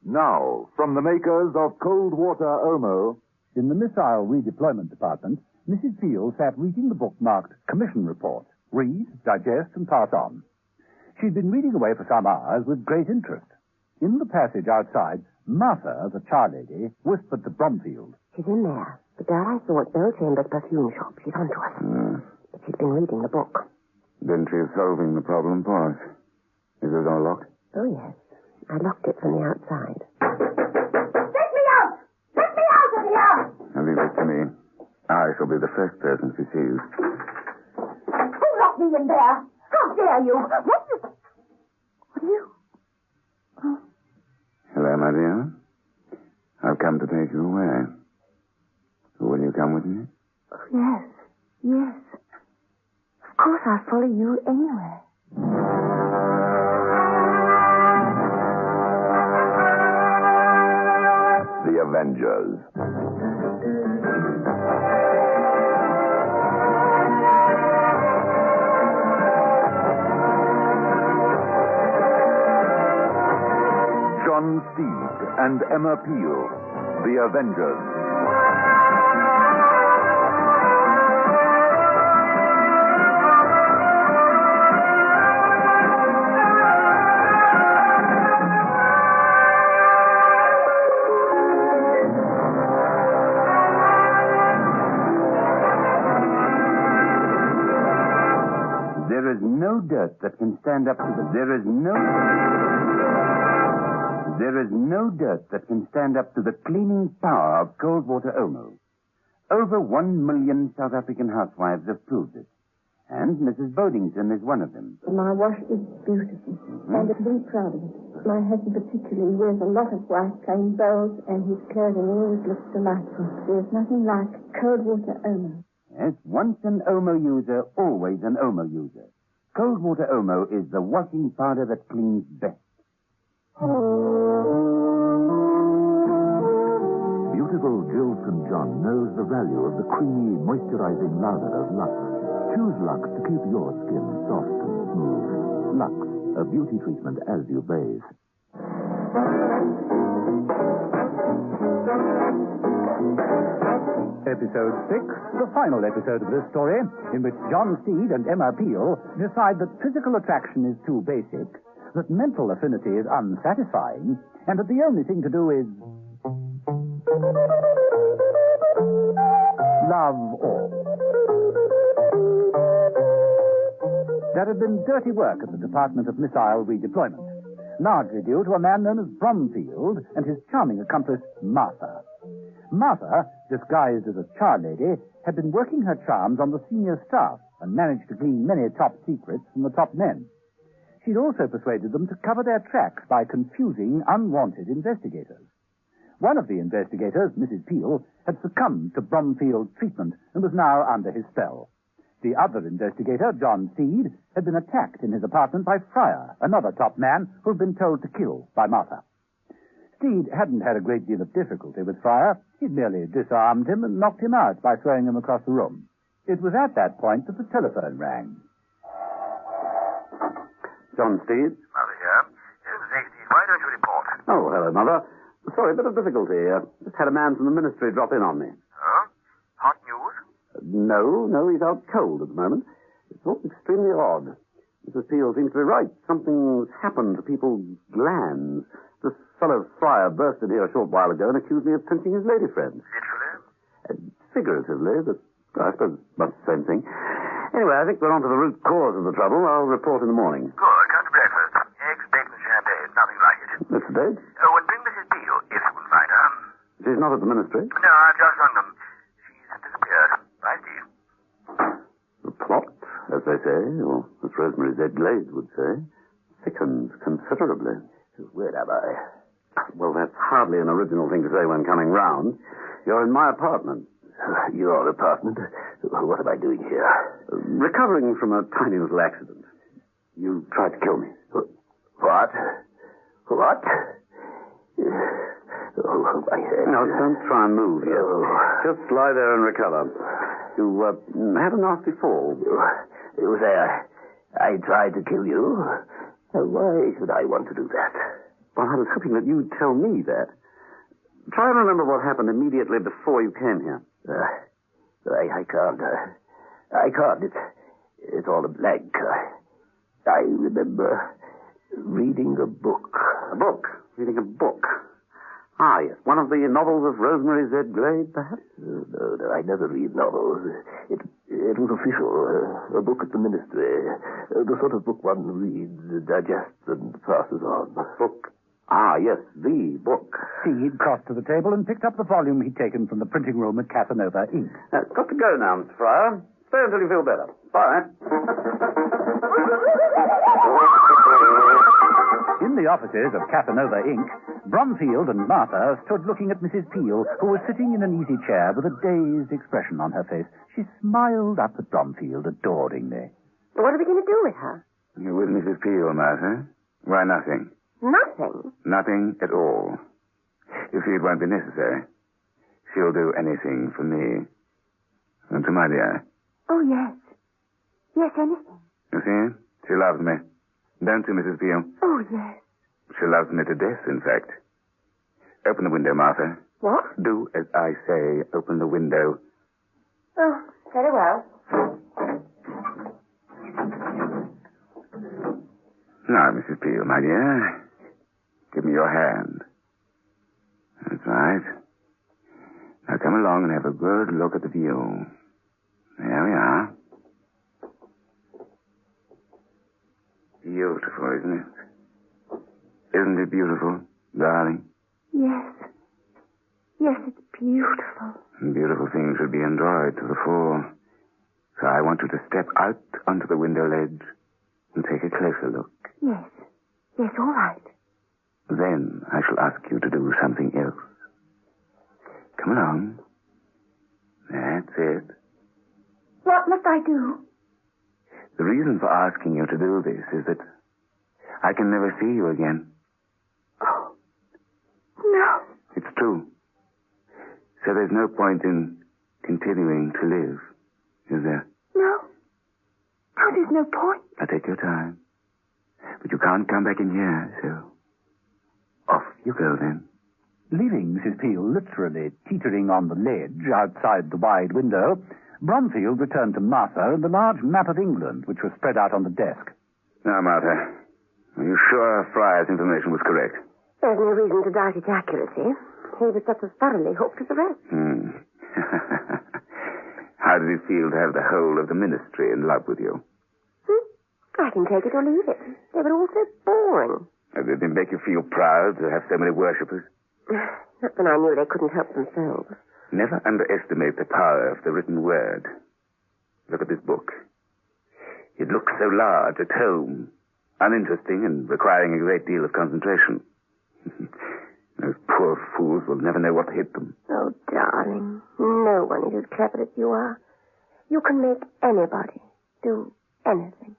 Now, from the makers of Cold Water Omo... In the Missile Redeployment Department, Mrs. Peel sat reading the book marked Commission Report. Read, digest, and pass on. She'd been reading away for some hours with great interest. In the passage outside, Martha, the charlady, whispered to Bromfield. She's in there. The girl I saw at Bill Chambers' perfume shop. She's on to us. But she's been reading the book. Then she's solving the problem for us. Is the door locked? Oh, yes. I locked it from the outside. Let me out! Let me out of here! Now leave it to me. I shall be the first person she sees. Who locked me in there? How dare you? What are you? Oh. Hello, my dear. I've come to take you away. Will you come with me? Oh, yes. Yes. Of course, I'll follow you anywhere. The Avengers. John Steed and Emma Peel, The Avengers. There is no dirt that can stand up to the... There is no dirt that can stand up to the cleaning power of Cold Water Omo. Over 1 million South African housewives have proved it. And Mrs. Bodington is one of them. My wash is beautiful, and I'm very proud of it. My husband particularly wears a lot of white plain bows, and his clothing always looks delightful. There's nothing like Cold Water Omo. Yes, once an Omo user, always an Omo user. Cold Water Omo is the washing powder that cleans best. Beautiful Jill St. John knows the value of the creamy, moisturizing lather of Lux. Choose Lux to keep your skin soft and smooth. Lux, a beauty treatment as you bathe. Episode 6, the final episode of this story, in which John Steed and Emma Peel decide that physical attraction is too basic, that mental affinity is unsatisfying, and that the only thing to do is... love all. There had been dirty work at the Department of Missile Redeployment, largely due to a man known as Bromfield and his charming accomplice, Martha. Martha, disguised as a charlady, had been working her charms on the senior staff and managed to glean many top secrets from the top men. She'd also persuaded them to cover their tracks by confusing unwanted investigators. One of the investigators, Mrs. Peel, had succumbed to Bromfield's treatment and was now under his spell. The other investigator, John Steed, had been attacked in his apartment by Fryer, another top man who had been told to kill by Martha. Steed hadn't had a great deal of difficulty with Fryer. He'd merely disarmed him and knocked him out by throwing him across the room. It was at that point that the telephone rang. John Steed? Mother here. Mrs. Steed, why don't you report? Oh, hello, Mother. Sorry, a bit of difficulty. Just had a man from the ministry drop in on me. Oh? Hot news? No, he's out cold at the moment. It's all extremely odd. Mrs. Peel seems to be right. Something's happened to people's glands. This fellow Fryer burst in here a short while ago and accused me of pinching his lady friend. Literally? Figuratively, but I suppose much the same thing. Anyway, I think we're on to the root cause of the trouble. I'll report in the morning. Good. Come to breakfast. Eggs, bacon, champagne. Nothing like it. Mr. Dade? Oh, and bring Mrs. Peel, if you can find her. She's not at the ministry? No, I've just rung them. She's disappeared. Bye, Steve. The plot, as they say, or as Rosemary Z. Glade would say, thickens considerably. Where am I? Well, that's hardly an original thing to say when coming round. You're in my apartment. Your apartment? What am I doing here? Recovering from a tiny little accident. You tried to kill me. What? What? Oh, my head. No, don't try and move yet. Oh. Just lie there and recover. You had a nasty fall. It was there. I tried to kill you. Why should I want to do that? Well, I was hoping that you'd tell me that. Try and remember what happened immediately before you came here. I can't. I can't. It's all a blank. I remember reading a book. A book? Reading a book? Ah, yes. One of the novels of Rosemary Z. Glade, perhaps? No, I never read novels. It was official. A book at the ministry. The sort of book one reads, digests, and passes on. Book? Ah, yes, the book. Steed crossed to the table and picked up the volume he'd taken from the printing room at Casanova Ink. Got to go now, Mr. Fryer. Stay until you feel better. Bye. In the offices of Casanova Ink, Bromfield and Martha stood looking at Mrs. Peel, who was sitting in an easy chair with a dazed expression on her face. She smiled up at Bromfield adoringly. What are we going to do with her? You're with Mrs. Peel, Martha. Why, nothing. Nothing? Nothing at all. You see, it won't be necessary. She'll do anything for me. And to my dear. Oh, yes. Yes, anything. You see? She loves me. Don't you, Mrs. Peel? Oh, yes. She loves me to death, in fact. Open the window, Martha. What? Do as I say. Open the window. Oh, very well. Now, Mrs. Peel, my dear, give me your hand. That's right. Now come along and have a good look at the view. There we are. Beautiful, isn't it? Isn't it beautiful, darling? Yes. Yes, it's beautiful. And beautiful things should be enjoyed to the full. So I want you to step out onto the window ledge and take a closer look. Yes. Yes, all right. Then I shall ask you to do something else. Come along. That's it. What must I do? The reason for asking you to do this is that I can never see you again. Oh. No. It's true. So there's no point in continuing to live, is there? No. Oh, there's no point. Now take your time. But you can't come back in here, so off you go then. Leaving Mrs. Peel literally teetering on the ledge outside the wide window, Bromfield returned to Martha and the large map of England, which was spread out on the desk. Now, Martha, are you sure Fryer's information was correct? There's no reason to doubt its accuracy. He was just as thoroughly hooked as the rest. How did it feel to have the whole of the ministry in love with you? I can take it or leave it. They were all so boring. Did it make you feel proud to have so many worshippers? Not when I knew they couldn't help themselves. Never underestimate the power of the written word. Look at this book. It looks so large, at home, uninteresting, and requiring a great deal of concentration. Those poor fools will never know what hit them. Oh, darling, no one is as clever as you are. You can make anybody do anything.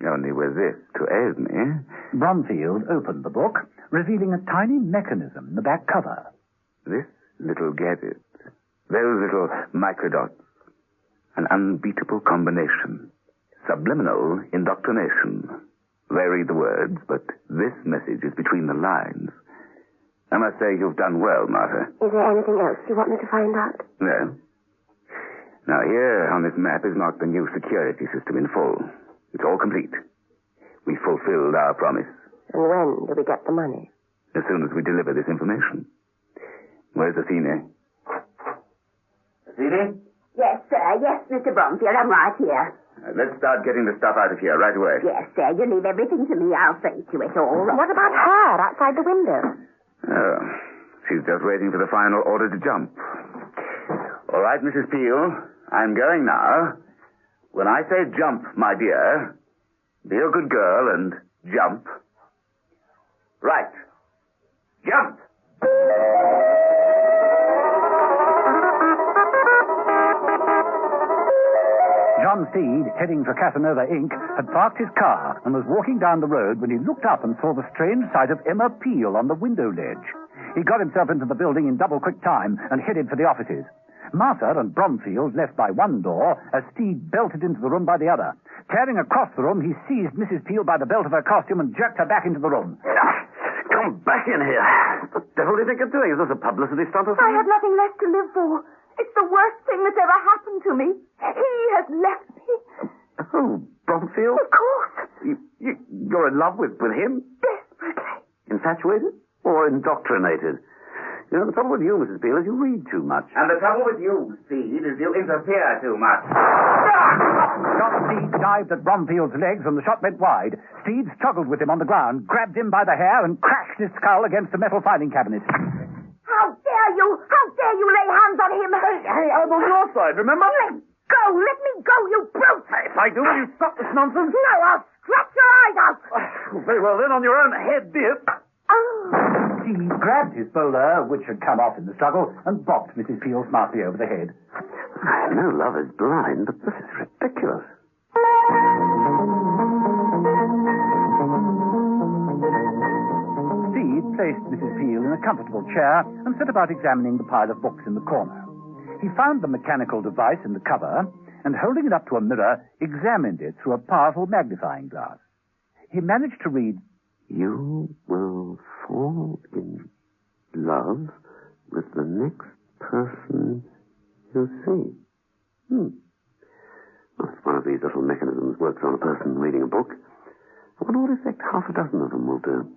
Only with this to aid me. Bromfield opened the book, revealing a tiny mechanism in the back cover. This little gadget, those little microdots, an unbeatable combination, subliminal indoctrination. They read the words, but this message is between the lines. I must say you've done well, Martha. Is there anything else you want me to find out? No. Now, here on this map is marked the new security system in full. It's all complete. We fulfilled our promise. And when do we get the money? As soon as we deliver this information. Where's Athene? Athene? Yes, sir. Yes, Mr. Bromfield. I'm right here. Let's start getting the stuff out of here right away. Yes, sir. You leave everything to me. I'll see to it all. What about her outside the window? Oh, she's just waiting for the final order to jump. All right, Mrs. Peel, I'm going now. When I say jump, my dear, be a good girl and jump. Right. Jump! John Steed, heading for Casanova Ink., had parked his car and was walking down the road when he looked up and saw the strange sight of Emma Peel on the window ledge. He got himself into the building in double-quick time and headed for the offices. Martha and Bromfield left by one door as Steed belted into the room by the other. Tearing across the room, he seized Mrs. Peel by the belt of her costume and jerked her back into the room. Come back in here. What the devil do you think you're doing? Is this a publicity stunt or something? I have nothing left to live for. It's the worst thing that's ever happened to me. He has left me. Oh, Bromfield? Of course. You're in love with him? Desperately. Infatuated? Or indoctrinated? You know, the trouble with you, Mrs. Peel, is you read too much. And the trouble with you, Steed, is you interfere too much. John Steed dived at Bromfield's legs and the shot went wide. Steed struggled with him on the ground, grabbed him by the hair and crashed his skull against a metal filing cabinet. How dare you? How dare you lay hands on him? Hey, I'm on your side, remember? Let go! Let me go, you brute! If I do, will you stop this nonsense? No, I'll scratch your eyes out! Very well, then, on your own head, dear. Oh. Steed grabbed his bowler, which had come off in the struggle, and bopped Mrs. Peel smartly over the head. I know love is blind, but this is ridiculous. Steed placed Mrs. Peel in a comfortable chair and set about examining the pile of books in the corner. He found the mechanical device in the cover and, holding it up to a mirror, examined it through a powerful magnifying glass. He managed to read, You will fall in love with the next person you see. Well, if one of these little mechanisms works on a person reading a book, I wonder what effect half a dozen of them will do.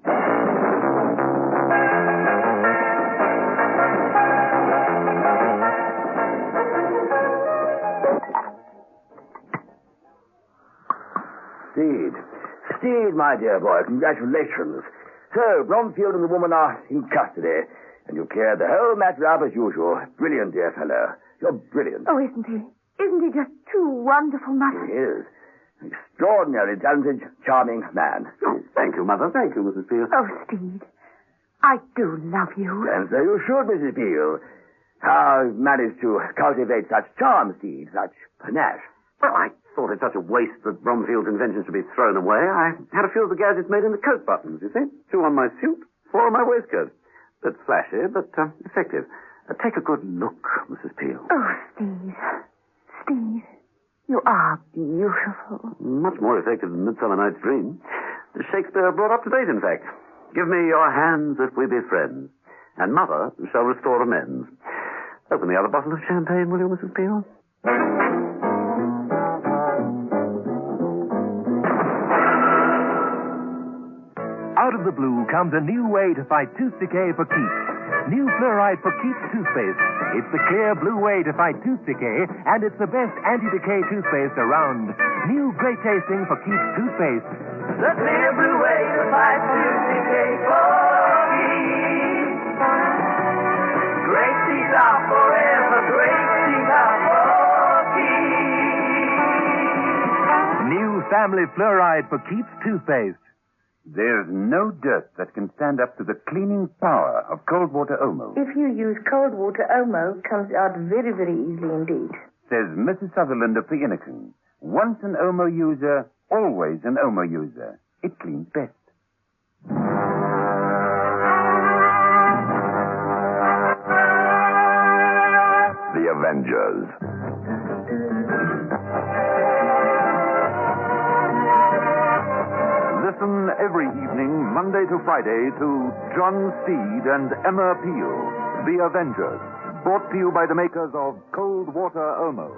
Steed, my dear boy, congratulations. So, Bromfield and the woman are in custody, and you cleared the whole matter up as usual. Brilliant, dear fellow. You're brilliant. Oh, isn't he? Isn't he just too wonderful, Mother? He is. An extraordinarily talented, charming man. Oh, thank you, Mother. Thank you, Mrs. Peel. Oh, Steed, I do love you. And so you should, Mrs. Peel. How you've managed to cultivate such charm, Steed, such panache. Well, I thought it such a waste that Bromfield's invention should be thrown away. I had a few of the gadgets made into coat buttons, you see. 2 on my suit, 4 on my waistcoat. Bit flashy, but effective. Take a good look, Mrs. Peel. Oh, Steve. Steve, you are beautiful. Much more effective than Midsummer Night's Dream. Shakespeare brought up to date, in fact. Give me your hands if we be friends, and Mother shall restore amends. Open the other bottle of champagne, will you, Mrs. Peel? Out of the blue comes a new way to fight tooth decay for keeps. New Fluoride for Keeps toothpaste. It's the clear blue way to fight tooth decay, and it's the best anti-decay toothpaste around. New great tasting for Keeps toothpaste. The clear blue way to fight tooth decay for keeps. Great teeth are forever, great teeth are for keeps. New Family Fluoride for Keeps toothpaste. There's no dirt that can stand up to the cleaning power of cold water Omo. If you use cold water, Omo comes out very, very easily indeed. Says Mrs. Sutherland of Fiannacan. Once an Omo user, always an Omo user. It cleans best. The Avengers. Listen every evening, Monday to Friday, to John Steed and Emma Peel, The Avengers, brought to you by the makers of Cold Water Omo.